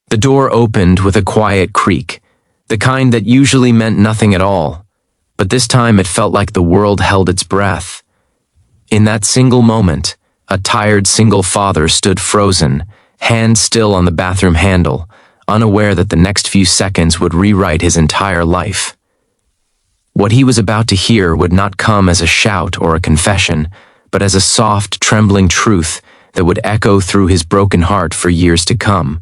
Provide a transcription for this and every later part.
The door opened with a quiet creak, the kind that usually meant nothing at all, but this time it felt like the world held its breath. In that single moment, a tired single father stood frozen, hand still on the bathroom handle, unaware that the next few seconds would rewrite his entire life. What he was about to hear would not come as a shout or a confession, but as a soft, trembling truth that would echo through his broken heart for years to come.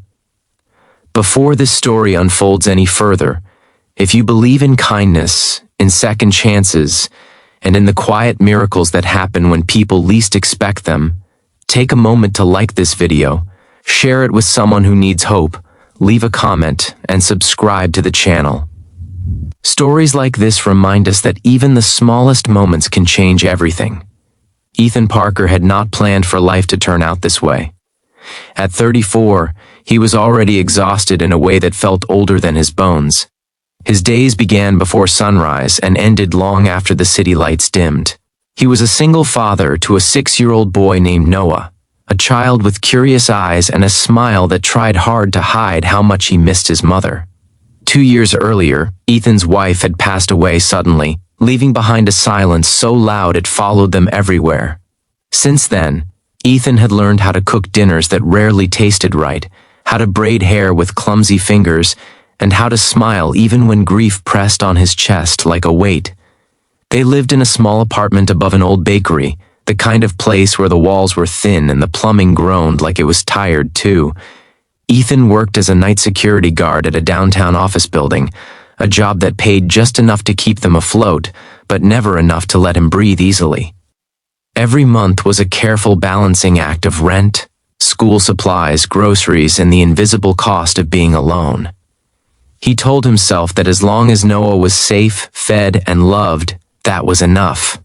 Before this story unfolds any further, if you believe in kindness, in second chances, and in the quiet miracles that happen when people least expect them, take a moment to like this video, share it with someone who needs hope, leave a comment, and subscribe to the channel. Stories like this remind us that even the smallest moments can change everything. Ethan Parker had not planned for life to turn out this way. At 34, he was already exhausted in a way that felt older than his bones. His days began before sunrise and ended long after the city lights dimmed. He was a single father to a 6-year-old boy named Noah, a child with curious eyes and a smile that tried hard to hide how much he missed his mother. 2 years earlier, Ethan's wife had passed away suddenly, leaving behind a silence so loud it followed them everywhere. Since then, Ethan had learned how to cook dinners that rarely tasted right, how to braid hair with clumsy fingers, and how to smile even when grief pressed on his chest like a weight. They lived in a small apartment above an old bakery, the kind of place where the walls were thin and the plumbing groaned like it was tired too. Ethan worked as a night security guard at a downtown office building, a job that paid just enough to keep them afloat, but never enough to let him breathe easily. Every month was a careful balancing act of rent, school supplies, groceries, and the invisible cost of being alone. He told himself that as long as Noah was safe, fed, and loved, that was enough.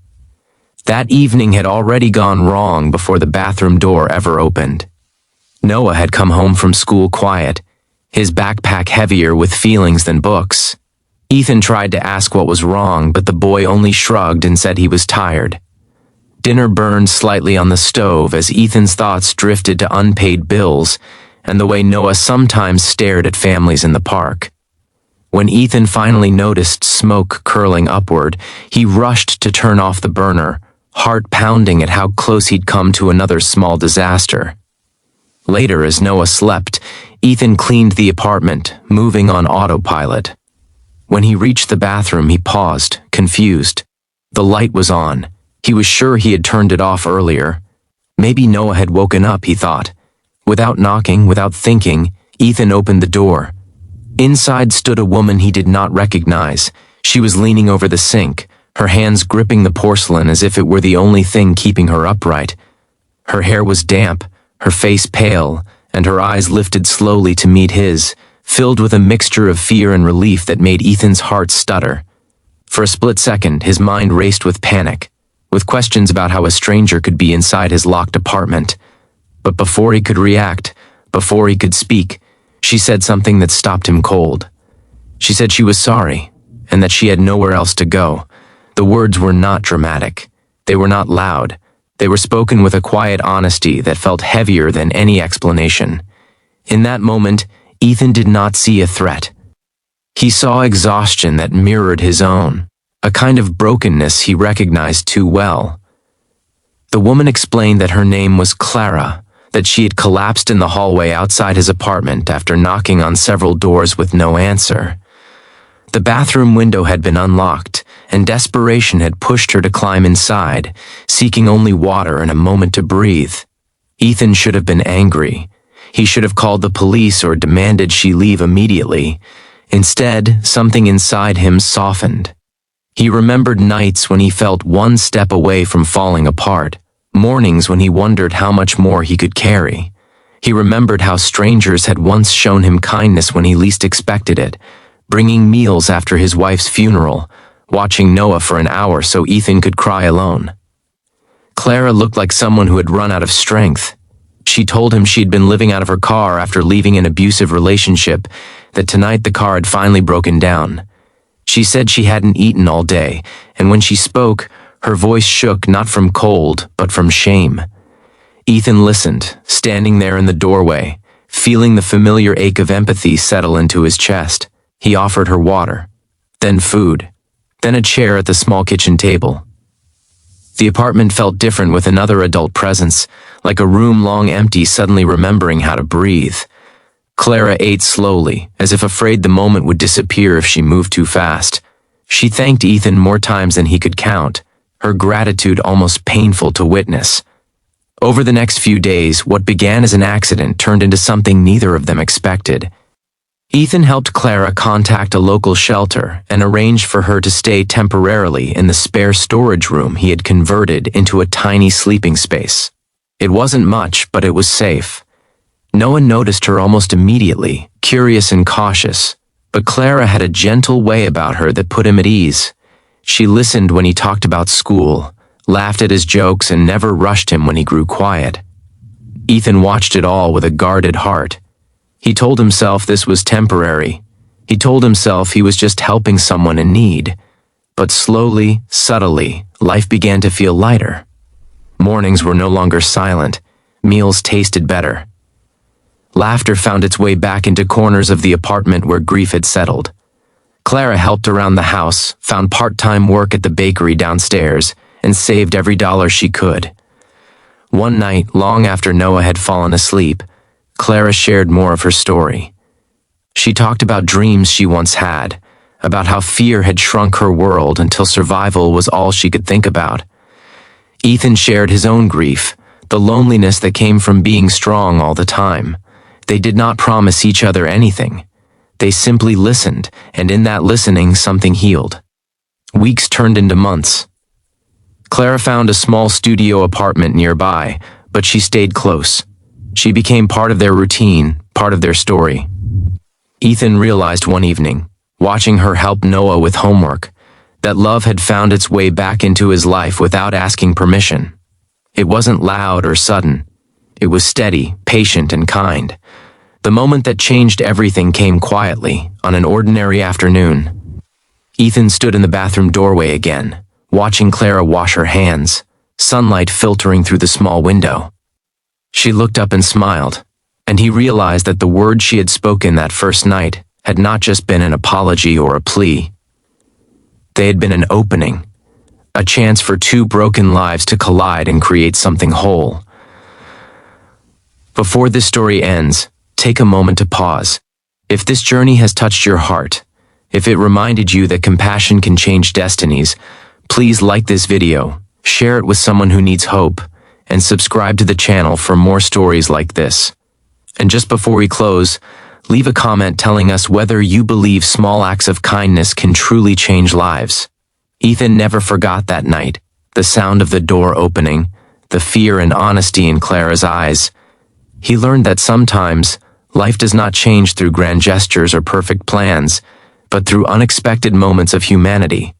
That evening had already gone wrong before the bathroom door ever opened. Noah had come home from school quiet, his backpack heavier with feelings than books. Ethan tried to ask what was wrong, but the boy only shrugged and said he was tired. Dinner burned slightly on the stove as Ethan's thoughts drifted to unpaid bills and the way Noah sometimes stared at families in the park. When Ethan finally noticed smoke curling upward, he rushed to turn off the burner, heart pounding at how close he'd come to another small disaster. Later, as Noah slept, Ethan cleaned the apartment, moving on autopilot. When he reached the bathroom, he paused, confused. The light was on. He was sure he had turned it off earlier. Maybe Noah had woken up, he thought. Without knocking, without thinking, Ethan opened the door. Inside stood a woman he did not recognize. She was leaning over the sink, her hands gripping the porcelain as if it were the only thing keeping her upright. Her hair was damp, her face pale, and her eyes lifted slowly to meet his, filled with a mixture of fear and relief that made Ethan's heart stutter. For a split second, his mind raced with panic, with questions about how a stranger could be inside his locked apartment. But before he could react, before he could speak, she said something that stopped him cold. She said she was sorry, and that she had nowhere else to go. The words were not dramatic. They were not loud. They were spoken with a quiet honesty that felt heavier than any explanation. In that moment, Ethan did not see a threat. He saw exhaustion that mirrored his own, a kind of brokenness he recognized too well. The woman explained that her name was Clara, that she had collapsed in the hallway outside his apartment after knocking on several doors with no answer. The bathroom window had been unlocked, and desperation had pushed her to climb inside, seeking only water and a moment to breathe. Ethan should have been angry. He should have called the police or demanded she leave immediately. Instead, something inside him softened. He remembered nights when he felt one step away from falling apart, mornings when he wondered how much more he could carry. He remembered how strangers had once shown him kindness when he least expected it, bringing meals after his wife's funeral, watching Noah for an hour so Ethan could cry alone. Clara looked like someone who had run out of strength. She told him she'd been living out of her car after leaving an abusive relationship, that tonight the car had finally broken down. She said she hadn't eaten all day, and when she spoke, her voice shook not from cold, but from shame. Ethan listened, standing there in the doorway, Feeling the familiar ache of empathy settle into his chest, he offered her water, then food, then a chair at the small kitchen table. The apartment felt different with another adult presence, like a room long empty suddenly remembering how to breathe. Clara ate slowly, as if afraid the moment would disappear if she moved too fast. She thanked Ethan more times than he could count, her gratitude almost painful to witness. Over the next few days, what began as an accident turned into something neither of them expected. Ethan helped Clara contact a local shelter and arrange for her to stay temporarily in the spare storage room he had converted into a tiny sleeping space. It wasn't much, but it was safe. No one noticed her almost immediately, curious and cautious, but Clara had a gentle way about her that put him at ease. She listened when he talked about school, laughed at his jokes, and never rushed him when he grew quiet. Ethan watched it all with a guarded heart. He told himself this was temporary. He told himself he was just helping someone in need. But slowly, subtly, life began to feel lighter. Mornings were no longer silent. Meals tasted better. Laughter found its way back into corners of the apartment where grief had settled. Clara helped around the house, found part-time work at the bakery downstairs, and saved every dollar she could. One night, long after Noah had fallen asleep, Clara shared more of her story. She talked about dreams she once had, about how fear had shrunk her world until survival was all she could think about. Ethan shared his own grief, the loneliness that came from being strong all the time. They did not promise each other anything. They simply listened, and in that listening, something healed. Weeks turned into months. Clara found a small studio apartment nearby, but she stayed close. She became part of their routine, part of their story. Ethan realized one evening, watching her help Noah with homework, that love had found its way back into his life without asking permission. It wasn't loud or sudden. It was steady, patient, and kind. The moment that changed everything came quietly, on an ordinary afternoon. Ethan stood in the bathroom doorway again, watching Clara wash her hands, sunlight filtering through the small window. She looked up and smiled, and he realized that the words she had spoken that first night had not just been an apology or a plea. They had been an opening, a chance for two broken lives to collide and create something whole. Before this story ends, take a moment to pause. If this journey has touched your heart, if it reminded you that compassion can change destinies, please like this video, share it with someone who needs hope, and subscribe to the channel for more stories like this. And just before we close, leave a comment telling us whether you believe small acts of kindness can truly change lives. Ethan never forgot that night, the sound of the door opening, the fear and honesty in Clara's eyes. He learned that sometimes, life does not change through grand gestures or perfect plans, but through unexpected moments of humanity.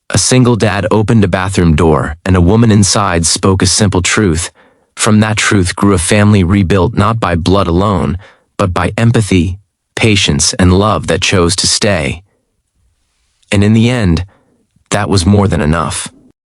A single dad opened a bathroom door, and a woman inside spoke a simple truth. From that truth grew a family rebuilt not by blood alone, but by empathy, patience, and love that chose to stay. And in the end, that was more than enough.